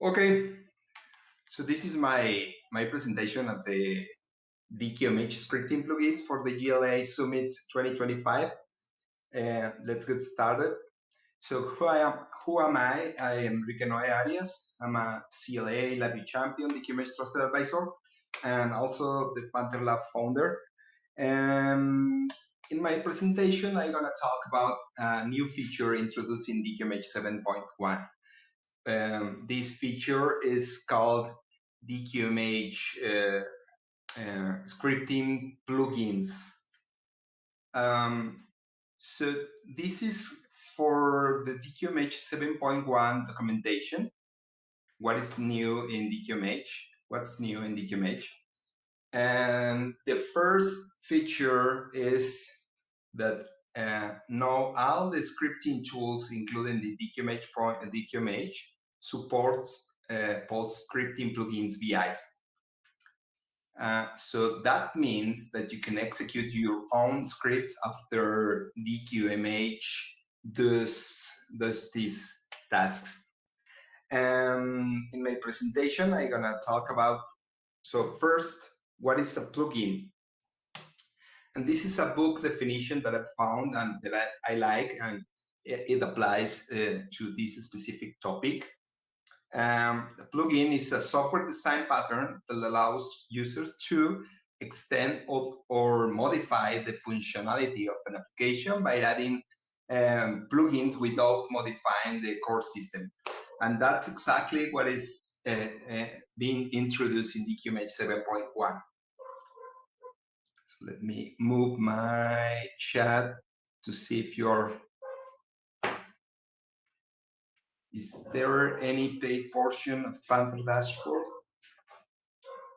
Okay, so this is my presentation of the DQMH Scripting plugins for the GLA Summit 2025. Let's get started. So who am I? I am Enrique Arias. I'm a CLA Lab champion, DQMH Trusted Advisor, and also the Panther Lab founder. In my presentation, I'm gonna talk about a new feature introduced in DQMH 7.1. This feature is called DQMH scripting plugins. So this is for the DQMH 7.1 documentation. What is new in DQMH? What's new in DQMH? And the first feature is that now all the scripting tools, including the DQMH, supports post-scripting plugins VIs. So that means that you can execute your own scripts after DQMH does these tasks. In my presentation, I'm gonna talk about, so first, what is a plugin? And this is a book definition that I found and that I like, and it applies to this specific topic. A plugin is a software design pattern that allows users to extend or modify the functionality of an application by adding plugins without modifying the core system. And that's exactly what is being introduced in DQMH 7.1. Let me move my chat to see if is there any paid portion of Panther Dashboard?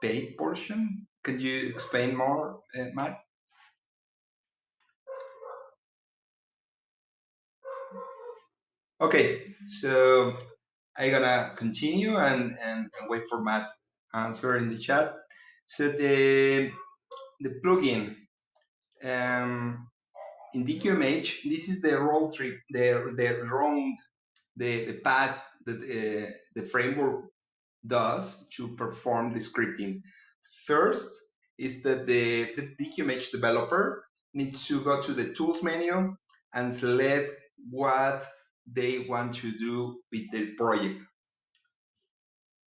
Paid portion? Could you explain more, Matt? Okay, so I'm gonna continue and wait for Matt answer in the chat. So the plugin in DQMH, this is the road trip, the path that the framework does to perform the scripting. First is that the DQMH developer needs to go to the tools menu and select what they want to do with their project.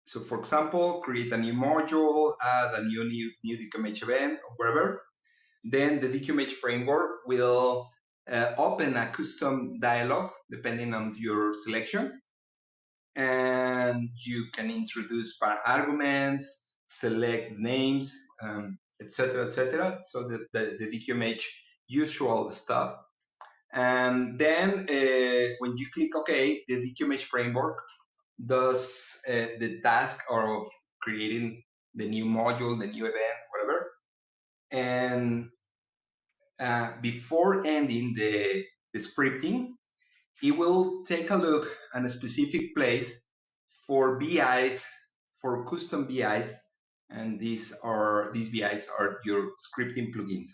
So for example, create a new module, add a new DQMH event, or whatever. Then the DQMH framework will open a custom dialog depending on your selection. And you can introduce arguments, select names, etc. So the DQMH usual stuff. And then when you click OK, the DQMH framework does the task of creating the new module, the new event, whatever. And before ending the scripting, it will take a look at a specific place for BIs, for custom BIs, and these BIs are your scripting plugins.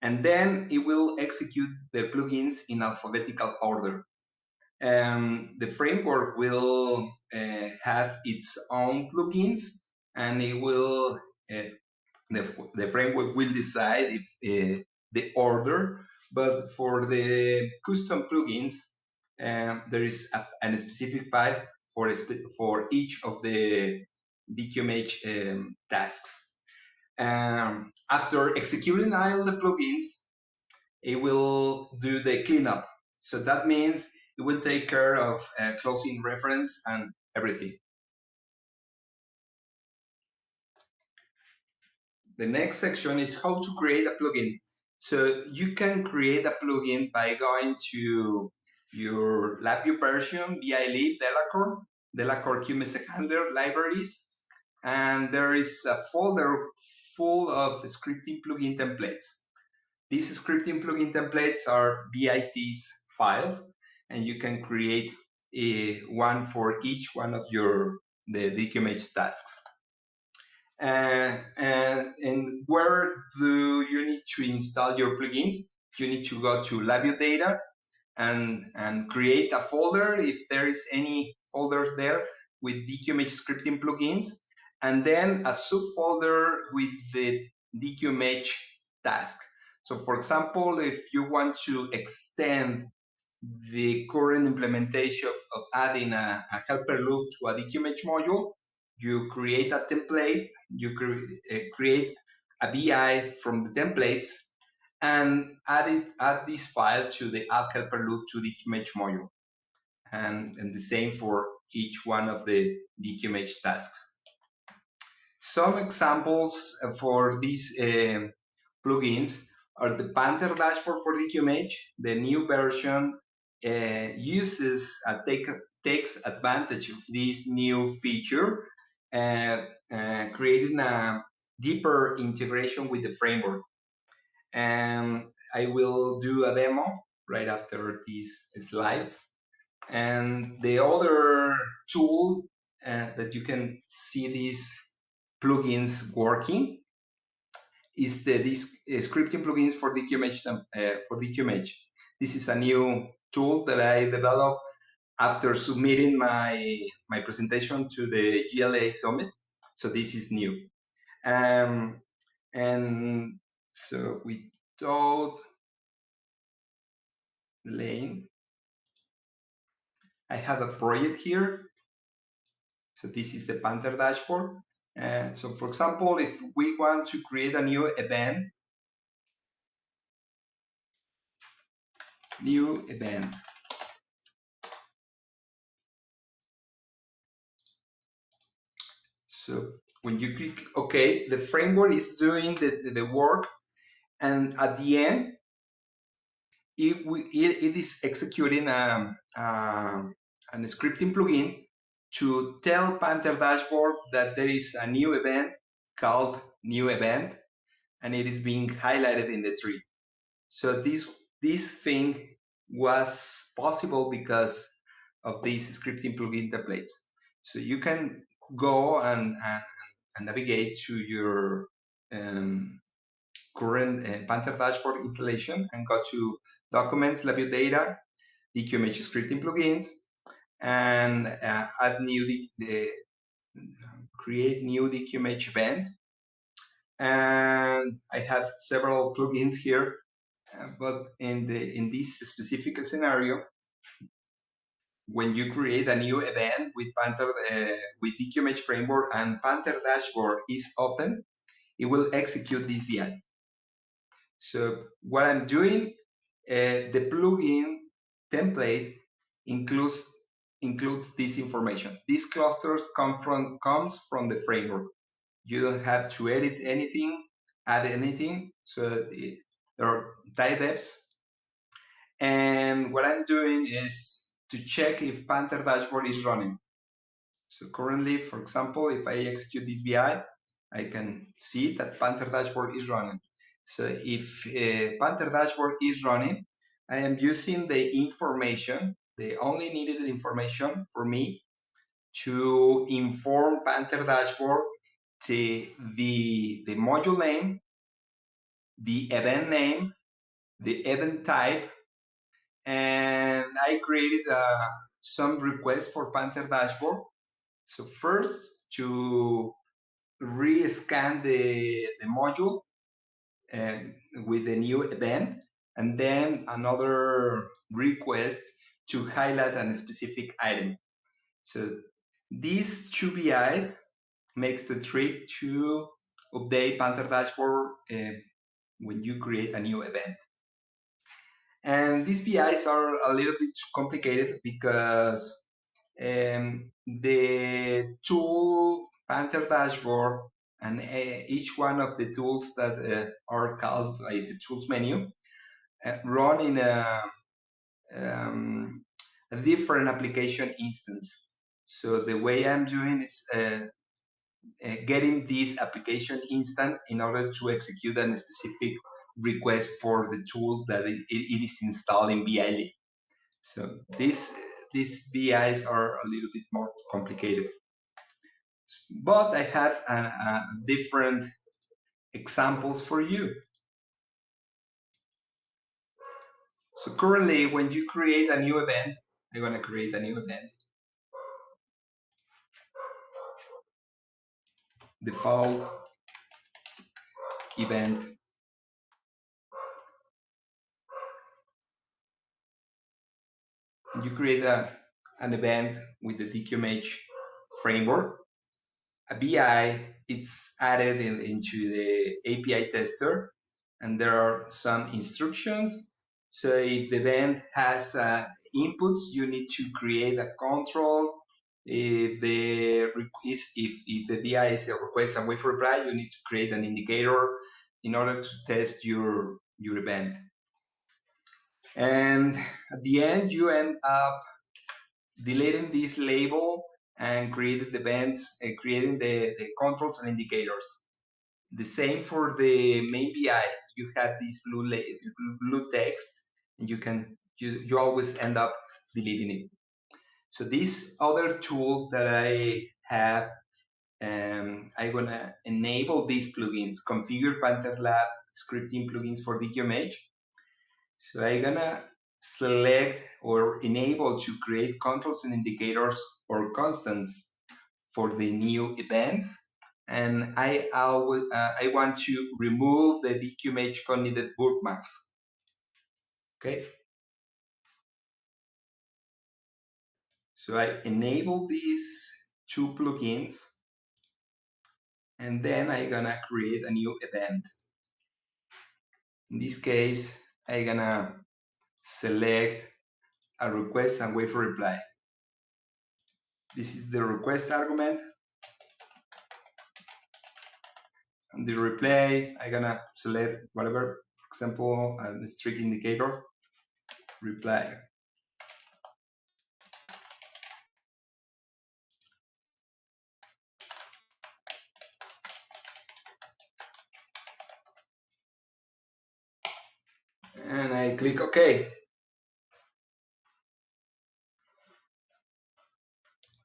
And then it will execute the plugins in alphabetical order. The framework will have its own plugins, and it will the framework will decide if the order. But for the custom plugins, there is a specific path for each of the DQMH tasks. After executing all the plugins, it will do the cleanup. So that means it will take care of closing reference and everything. The next section is how to create a plugin. So you can create a plugin by going to your LabVIEW version, BILib, Delacorte QMS handler libraries, and there is a folder full of scripting plugin templates. These scripting plugin templates are BITs files, and you can create one for each one of the DQMH tasks. And where do you need to install your plugins? You need to go to Labio Data and create a folder if there is any folders there with DQMH scripting plugins, and then a subfolder with the DQMH task. So for example, if you want to extend the current implementation of adding a helper loop to a DQMH module, you create a template, you create a BI from the templates, and add this file to the add helper loop to the DQMH module. And the same for each one of the DQMH tasks. Some examples for these plugins are the Panther Dashboard for DQMH. The new version takes advantage of this new feature, creating a deeper integration with the framework. And I will do a demo right after these slides. And the other tool that you can see these plugins working is these scripting plugins for DQMH. This is a new tool that I developed after submitting my presentation to the GLA Summit. So this is new. And so without Lane, I have a project here. So this is the Panther Dashboard. So for example, if we want to create a new event, So when you click OK, the framework is doing the work, and at the end, it is executing a scripting plugin to tell Panther Dashboard that there is a new event called new event, and it is being highlighted in the tree. So this thing was possible because of these scripting plugin templates. So you can go and navigate to your current Panther Dashboard installation and go to Documents, Labio Data, DQMH scripting plugins, and add create new DQMH event. And I have several plugins here, but in this specific scenario, when you create a new event with Panther with DQMH framework and Panther Dashboard is open, it will execute this VI. So what I'm doing, the plugin template includes this information. These clusters comes from the framework. You don't have to edit anything, add anything. So there are tie-depths. And what I'm doing is to check if Panther Dashboard is running. So currently, for example, if I execute this VI, I can see that Panther Dashboard is running. So if Panther Dashboard is running, I am using the information, the only needed information for me to inform Panther Dashboard to the module name, the event name, the event type, and I created some requests for Panther Dashboard. So first, to re-scan the module with the new event, and then another request to highlight a specific item. So these two VIs makes the trick to update Panther Dashboard when you create a new event. And these VIs are a little bit complicated because the tool Panther Dashboard and each one of the tools that are called by the tools menu run in a different application instance. So the way I'm doing is getting this application instance in order to execute a specific request for the tool that it is installed in BILib. So these VIs are a little bit more complicated. But I have different examples for you. So currently, when you create a new event, I'm going to create a new event. Default event. You create an event with the DQMH framework. A BI it's added into the API tester, and there are some instructions. So if the event has inputs, you need to create a control. If the BI is a request and wait for reply, you need to create an indicator in order to test your event. And at the end, you end up deleting this label and creating the events, creating the controls and indicators. The same for the main BI. You have this blue text, and you always end up deleting it. So this other tool that I have, I'm gonna enable these plugins, configure Panther Lab scripting plugins for DQMH. So I'm gonna select or enable to create controls and indicators or constants for the new events. And I want to remove the DQMH connected bookmarks. Okay. So I enable these two plugins, and then I'm gonna create a new event. In this case, I'm gonna select a request and wait for reply. This is the request argument. And the reply, I'm gonna select whatever, for example, a strict indicator, reply. And I click OK.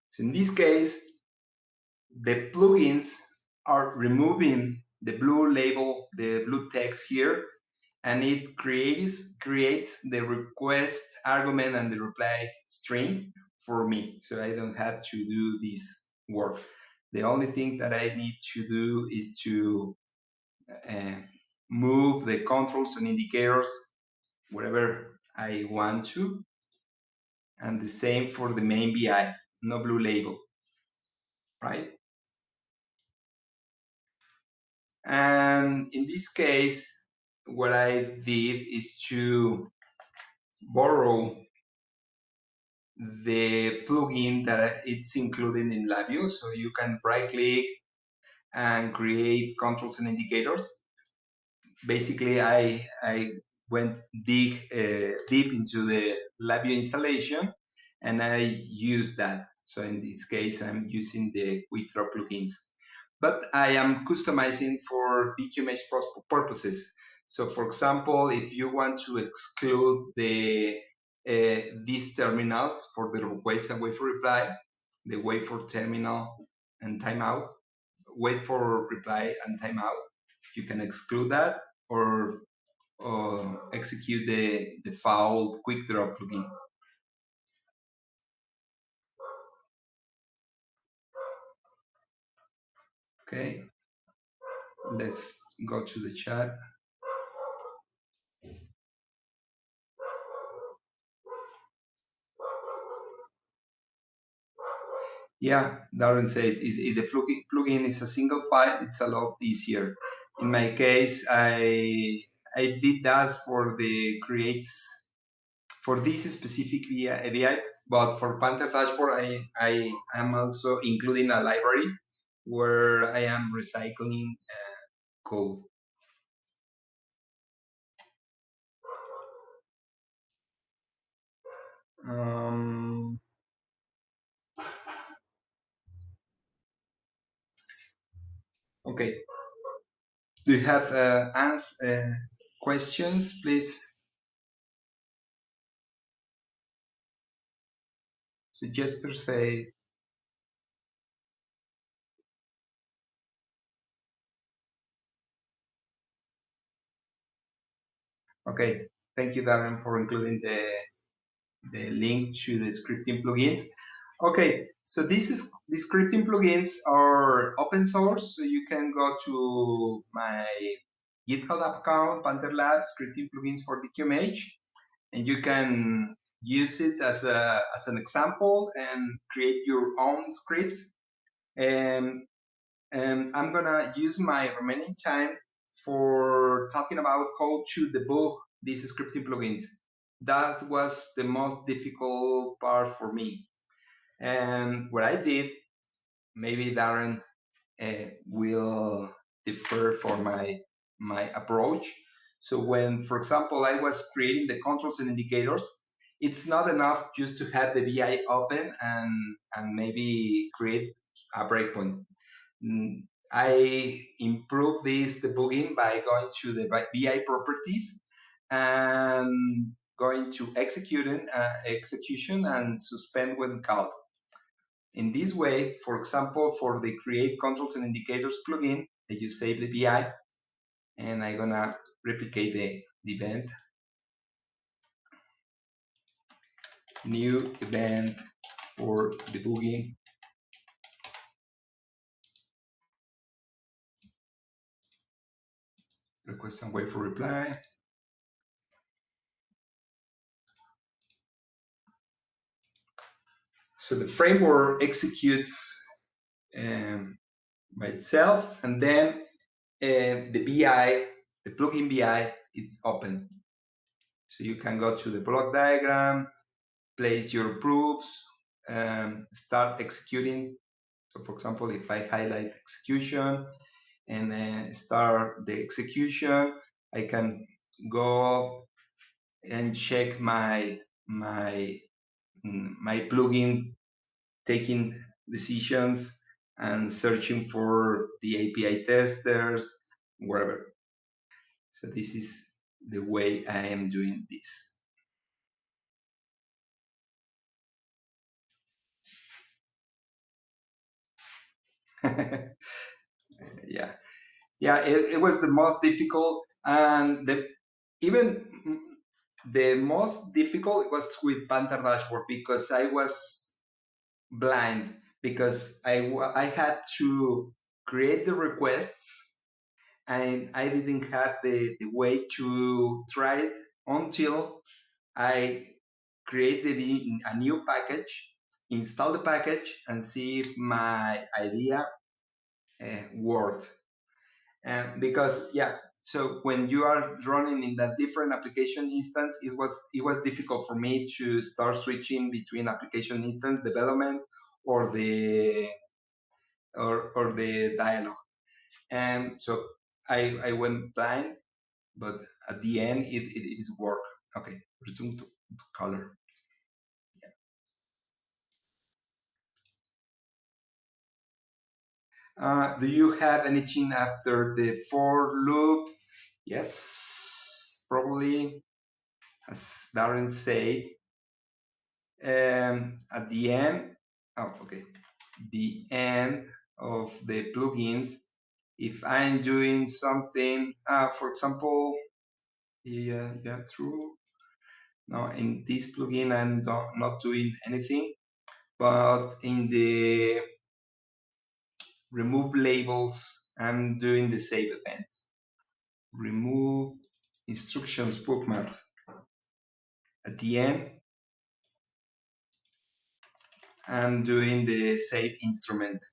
So in this case, the plugins are removing the blue label, the blue text here, and it creates the request argument and the reply string for me. So I don't have to do this work. The only thing that I need to do is to move the controls and indicators wherever I want to. And the same for the main BI, no blue label, right? And in this case, what I did is to borrow the plugin that it's included in Labio. So you can right click and create controls and indicators. Basically, I went deep into the Labio installation, and I used that. So in this case, I'm using the Quick Draw plugins. But I am customizing for DQMH purposes. So for example, if you want to exclude these terminals for the request and wait for reply, the wait for terminal and timeout, wait for reply and timeout, you can exclude that or execute the default quick draw plugin. Okay, let's go to the chat. Yeah, Darren said if the plugin is a single file, it's a lot easier. In my case, I did that for the creates for this specific VI, but for Panther Dashboard, I am also including a library where I am recycling code. Okay. Do you have questions, please? So just per se. Okay, thank you, Darren, for including the link to the scripting plugins. Okay, so the scripting plugins are open source, so you can go to my GitHub account, Panther Lab, scripting plugins for DQMH, and you can use it as an example and create your own scripts. And I'm gonna use my remaining time for talking about how to debug these scripting plugins. That was the most difficult part for me. And what I did, maybe Darren will differ for my approach. So when, for example, I was creating the controls and indicators, it's not enough just to have the VI open and maybe create a breakpoint. I improve this debugging by going to the VI properties and going to execution and suspend when called. In this way, for example, for the create controls and indicators plugin, that you save the VI, and I'm gonna replicate the event. New event for debugging. Request and wait for reply. So the framework executes by itself, and then the VI, the plugin VI, is open. So you can go to the block diagram, place your proofs, start executing. So for example, if I highlight execution and start the execution, I can go and check my plugin taking decisions and searching for the API testers, wherever. So this is the way I am doing this. Yeah, it was the most difficult, and even the most difficult was with Panther Dashboard because I was blind, because I had to create the requests and I didn't have the way to try it until I created a new package, install the package, and see if my idea worked. And because so when you are running in that different application instance, it was difficult for me to start switching between application instance development or the dialogue. And so I went blind, but at the end it is work. Okay, return to color. Do you have anything after the for loop? Yes, probably, as Darren said. At the end, the end of the plugins, if I'm doing something, for example, true. No, in this plugin, I'm not doing anything, but in the remove labels, I'm doing the save event. Remove instructions bookmarks. At the end, I'm doing the save instrument.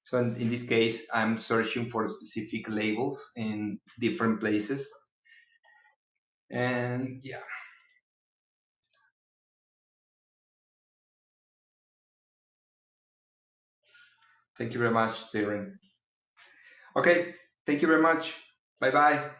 So in this case, I'm searching for specific labels in different places. And yeah. Thank you very much, Darren. Okay, thank you very much. Bye-bye.